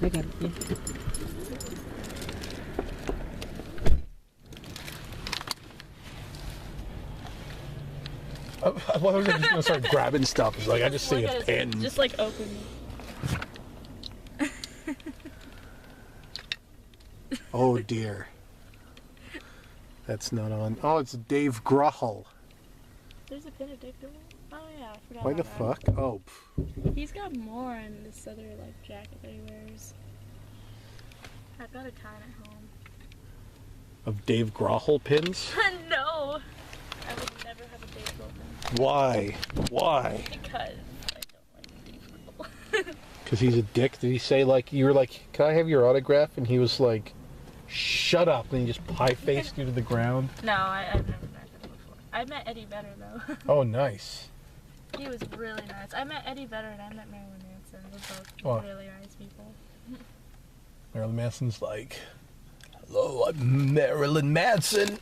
I got it. Yeah. I was just gonna start grabbing stuff. It's like I just see a pin. Just like open. Oh dear. That's not on. Oh, it's Dave Grohl. There's a pin of Dave Grohl. Oh yeah, I forgot. Why the about fuck? Oh. He's got more in this other like jacket that he wears. I've got a ton at home. Of Dave Grohl pins? No, I would never have a Dave Grohl pin. Why? Why? Because I don't like Dave Grohl. Because he's a dick. Did he say like you were like, can I have your autograph? And he was like, shut up, and he just pie-faced you to the ground? No, I've never met him before. I met Eddie Vedder though. Oh, nice. He was really nice. I met Eddie Vedder and I met Marilyn Manson. They're both Oh. really nice people. Marilyn Manson's like, hello, I'm Marilyn Manson.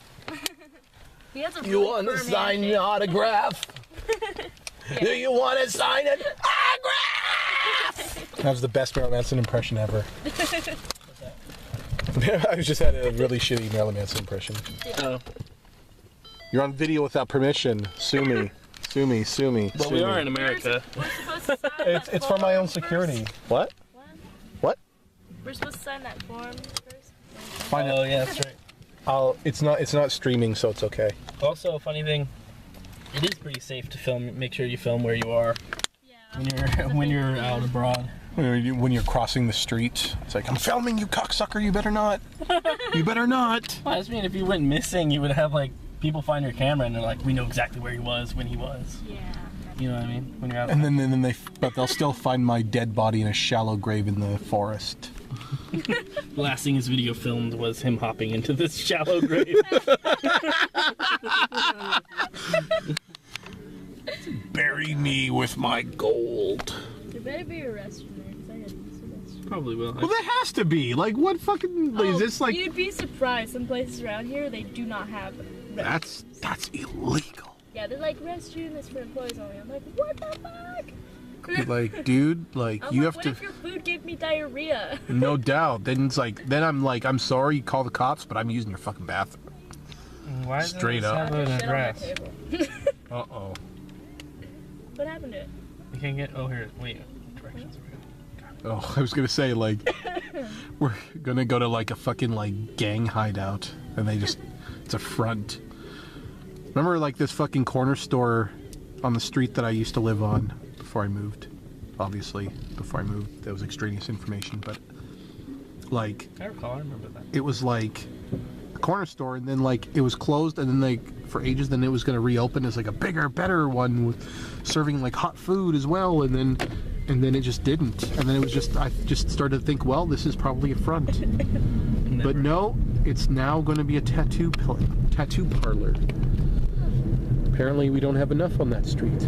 He has a really You want to firm sign handshake. the autograph? Yeah. Do you want to sign an autograph? That was the best Marilyn Manson impression ever. I just had a really shitty Marilyn Manson impression. Oh. You're on video without permission. Sue me. Sue me. Sue me. Well, sue we me. are in America. We're supposed to sign It's for my own security. What? What? We're supposed to sign that form first. Find Oh, it. yeah, that's right. It's not streaming, so it's okay. Also, a funny thing, it is pretty safe to film. Make sure you film where you are Yeah. when you're out abroad. When you're crossing the street, it's like, I'm filming you, cocksucker. You better not. You better not. Well, I just mean if you went missing, you would have like people find your camera and they're like, we know exactly where he was when he was. Yeah. You know what I mean? When you're out. And then but they'll still find my dead body in a shallow grave in the forest. The last thing his video filmed was him hopping into this shallow grave. Bury me with my gold. There better be a restroom there because I gotta use the restroom. Probably will. Well, there has to be. Like, what fucking is this like? You'd be surprised. Some places around here they do not have restrooms. That's illegal. Yeah, they're like restroom is for employees only. I'm like, what the fuck? Like, dude, like I'm you like, have what to. if your food gave me diarrhea? No doubt. Then it's like, I'm like, I'm sorry, call the cops, but I'm using your fucking bathroom. Why does Straight it up. have an Shit on my address? table. Uh-oh. What happened to it? You can't get. Oh, here. Wait. Directions. Oh, I was gonna say, like, we're gonna go to like a fucking like gang hideout, and it's a front. Remember like this fucking corner store on the street that I used to live on before I moved? Obviously, before I moved, there was extraneous information, but like, I recall. I remember that. it was like a corner store, and then like it was closed, and then like for ages, then it was gonna reopen as like a bigger, better one with serving like hot food as well, and then it just didn't, and then it was just I just started to think, well, this is probably a front, but no, it's now going to be a tattoo parlor. Apparently, we don't have enough on that street.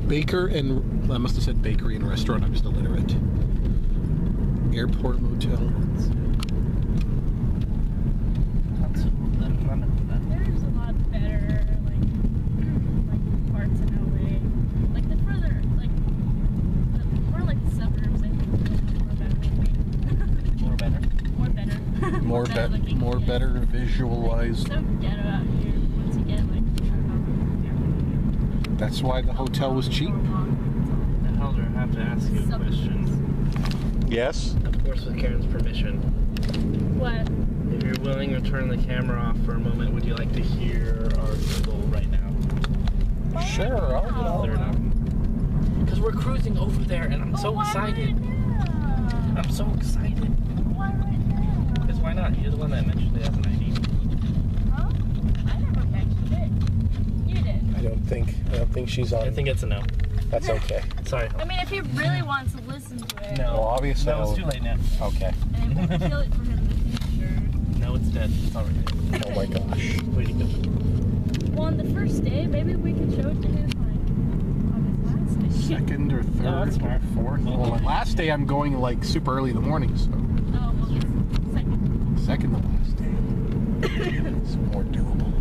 Baker and I must have said bakery and restaurant. I'm just illiterate. Airport motel. There's a lot better like parts in LA. Like the further more like the suburbs, I think more better. More better. More better looking, more yeah. better visualized. So ghetto out here once you get like That's why the hotel was cheap. The Elder, I have to ask you a question. Yes. Of course, with Karen's permission. What? If you're willing to turn the camera off for a moment, would you like to hear our Google right now? Sure. Fair enough. Because we're cruising over there, and I'm so excited. I'm so excited. Why right now? Because why not? You're the one that mentioned it as an ID. Huh? I never mentioned it. You did. I don't think she's on. I think it's a no. That's okay. Sorry. I mean, if he really wants to listen to it, No. Well, obviously. No, it's too late now. Okay. and it won't kill it for him in the future. No, it's dead. It's already dead. Oh my gosh. Way to go. Well, on the first day, maybe we could show it to him like on his last day. Second or third No, that's or smart. fourth. Well, the last day I'm going like super early in the morning, so Oh, well, yes. Second. second to last day. It's more doable.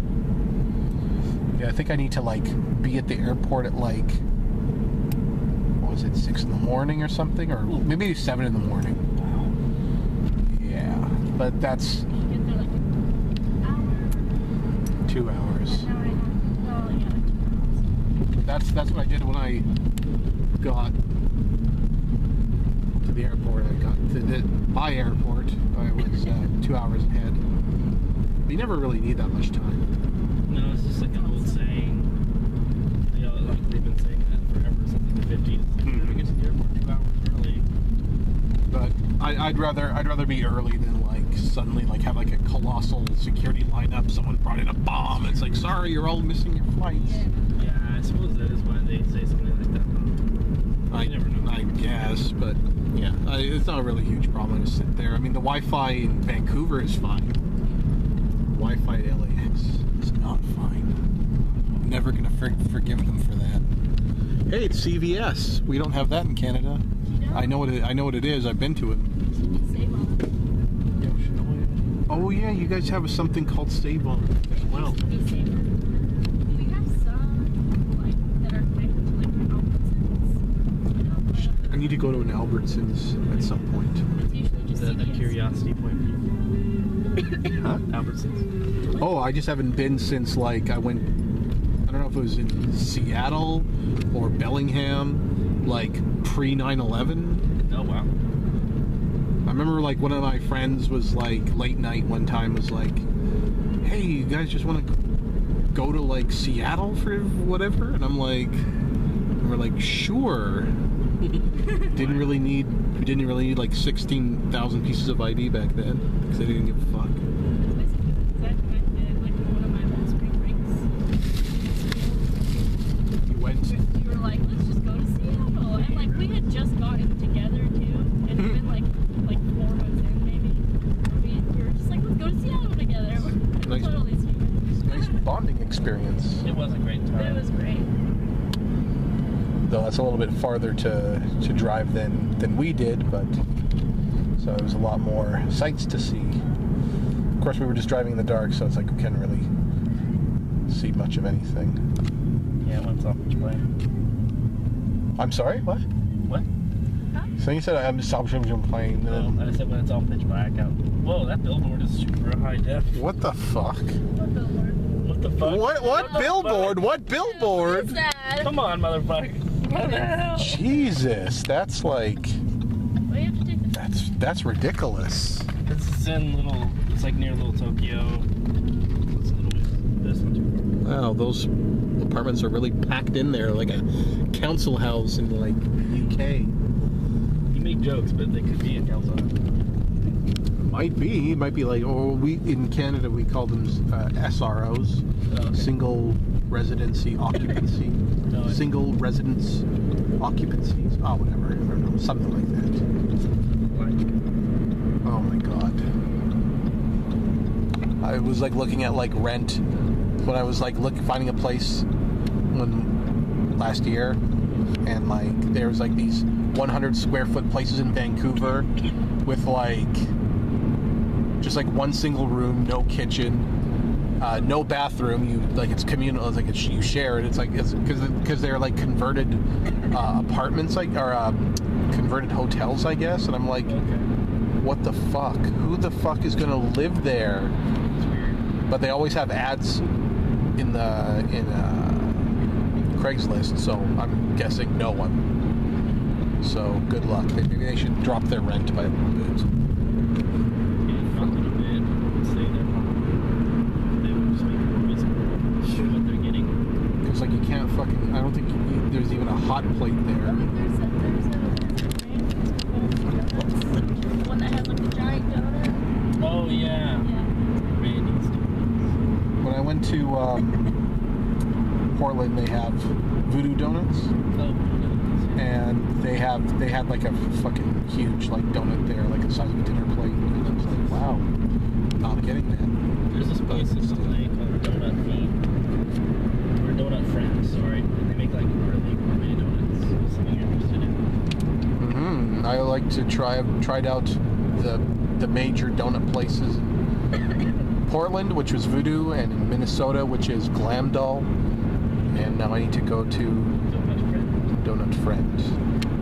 Yeah, I think I need to like be at the airport at like, what was it, 6 in the morning or something, or maybe 7 in the morning. Yeah, but that's You get there like an hour. 2 hours. An hour and a half. Oh, yeah, like 2 hours. That's what I did when I got to the airport. I got to my airport. I was 2 hours ahead. But you never really need that much time. No, it's just like an old saying. You know, like they've been saying that forever since like the 50s. Never get to the airport 2 hours early. But I'd rather be early than like suddenly like have like a colossal security lineup. Someone brought in a bomb. It's like, sorry, you're all missing your flights. Yeah, I suppose that is why they say something like that. I never know. I guess, but yeah, it's not a really huge problem to sit there. I mean, the Wi-Fi in Vancouver is fine. Wi-Fi at LAX is not fine. I'm never gonna forgive them for that. Hey, it's CVS. We don't have that in Canada. You know? I know what it is. I've been to it. Save on it. Oh yeah, you guys have something called Save On as well. Be safer. We have some like that are connected to like Albertsons. I need to go to an Albertsons at some point. It's usually Is just that a CVS. curiosity point for you? Huh? Albertsons. Oh, I just haven't been since like I went. I don't know if it was in Seattle or Bellingham, like pre 9/11. Oh, wow. I remember like one of my friends was like late night one time was like, "Hey, you guys just want to go to like Seattle for whatever?" And I'm like, and we're like, "Sure." We didn't really need like 16,000 pieces of ID back then because they didn't give a fuck. You went. We were like, let's just go to Seattle. And like we had just gotten together too. And it's been like 4 months in maybe. We were just like, let's go to Seattle together. Nice. Totally stupid. Nice bonding experience. It was a great time. It was great. Though that's a little bit farther to drive than we did, but so it was a lot more sights to see. Of course, we were just driving in the dark, so it's like we can't really see much of anything. Yeah, it went off which way. I'm sorry, what? What? So you said I'm just playing. No, I said when it's all pitch black out. Whoa, that billboard is super high def. What the fuck? What billboard? What the fuck? What the billboard? fuck? What billboard? What's that? Come on, motherfucker. What the hell? Jesus, that's like Well, you have to take the that's ridiculous. It's in little. It's like near Little Tokyo. It's a little bit. This not too far. Wow, those apartments are really packed in there, like a council house in like UK. You make jokes, but they could be in council. Might be like, oh, we in Canada we call them SROs, Oh, okay. single residency occupancy, No, single residence occupancies. Oh, whatever, I don't know, something like that. Oh my god. I was like looking at like rent when I was like finding a place last year, and like there was like these 100 square foot places in Vancouver with like just like one single room, no kitchen, no bathroom. You like it's communal, it's like you share it. It's like it's because they're like converted apartments, like or converted hotels, I guess. And I'm like, what the fuck? Who the fuck is gonna live there? It's weird. But they always have ads in Craigslist, so I'm guessing no one. So good luck. Maybe they should drop their rent by a little bit. Yeah, not a little bit. Stay there. They would just make it more visible. Show what they're getting. Because like you can't fucking. I don't think there's even a hot plate there. There's a one that has like the giant donut. Oh yeah. Yeah. Randy's. When I went to Portland, they have Voodoo Donuts, Oh. and they had like a fucking huge like donut there, like the size of a dinner plate. And I was like, wow, not getting that. There's this place in LA called Donut Feed. Or Donut Friends, sorry. And they make like really gourmet donuts. Something you're interested in. I like to tried out the major donut places in Portland, which was Voodoo, and in Minnesota, which is Glam Doll, and now I need to go to Donut Friend. Donut Friend.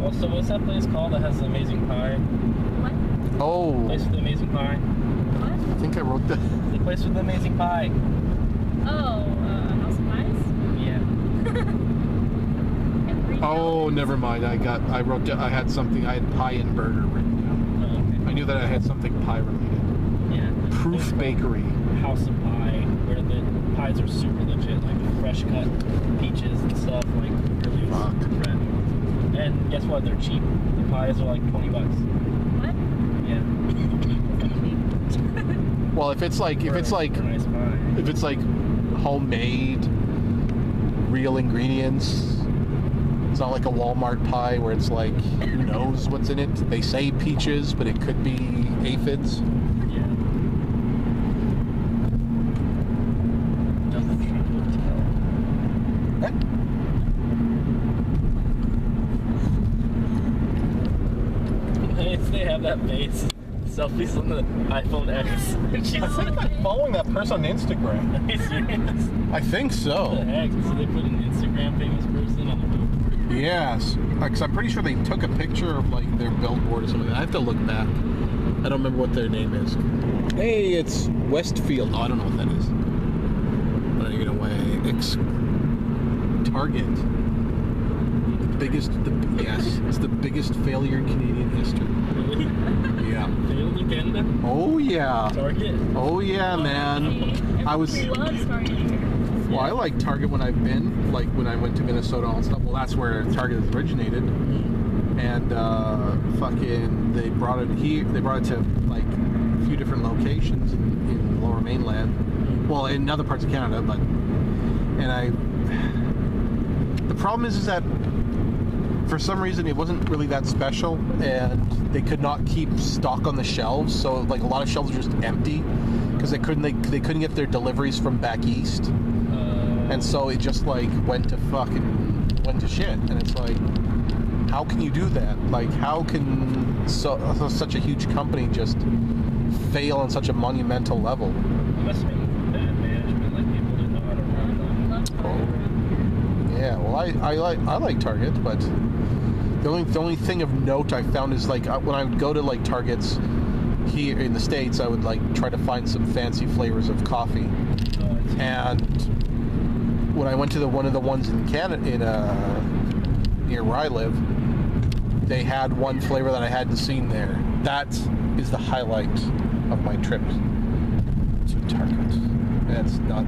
Also, what's that place called that has the amazing pie? What? Oh, Place with the amazing pie. What? I think I wrote that. The place with the amazing pie. Oh, House of Pies? Yeah. Oh, never mind. I wrote down, I had pie and burger written down. Oh, okay. I knew that I had something pie related. Yeah. Proof There's Bakery. House of Pie, where the pies are super legit, like fresh cut peaches and stuff, like really Fuck. fresh. And guess what? They're cheap. The pies are like $20. What? Yeah. Well, if it's like For a nice pie. if it's like homemade, real ingredients, it's not like a Walmart pie where it's like who knows what's in it. They say peaches, but it could be aphids. Yeah. Doesn't tell. If they have that face, selfies on the iPhone X. She's Following that person on Instagram. Are you serious? I think What the so. heck? So they put an Instagram famous person on the billboard? Yes, because I'm pretty sure they took a picture of like their billboard or something. I have to look back. I don't remember what their name is. Hey, it's Westfield. Oh, I don't know what that is. But I'm gonna away. Target. Yes, it's the biggest failure in Canadian history. Really? Yeah. Failed in Canada? Oh yeah. Target? Oh yeah, man. I was. Loves Target here. Well, I like Target when I've been, like when I went to Minnesota and stuff. Well, that's where Target originated. And fucking, they brought it here. They brought it to like a few different locations in Lower Mainland. Well, in other parts of Canada, but the problem is that for some reason it wasn't really that special, and they could not keep stock on the shelves. So like a lot of shelves were just empty because they couldn't get their deliveries from back east. And so it just like went to shit, and it's like, how can you do that? Like, how can such a huge company just fail on such a monumental level? It must have been bad management, like people didn't know how to run them. Love Target. Yeah, well, I like Target, but the only thing of note I found is like when I would go to like Targets here in the States, I would like try to find some fancy flavors of coffee, and when I went to one of the ones in Canada, near where I live, they had one flavor that I hadn't seen there. That is the highlight of my trip to Target. That's not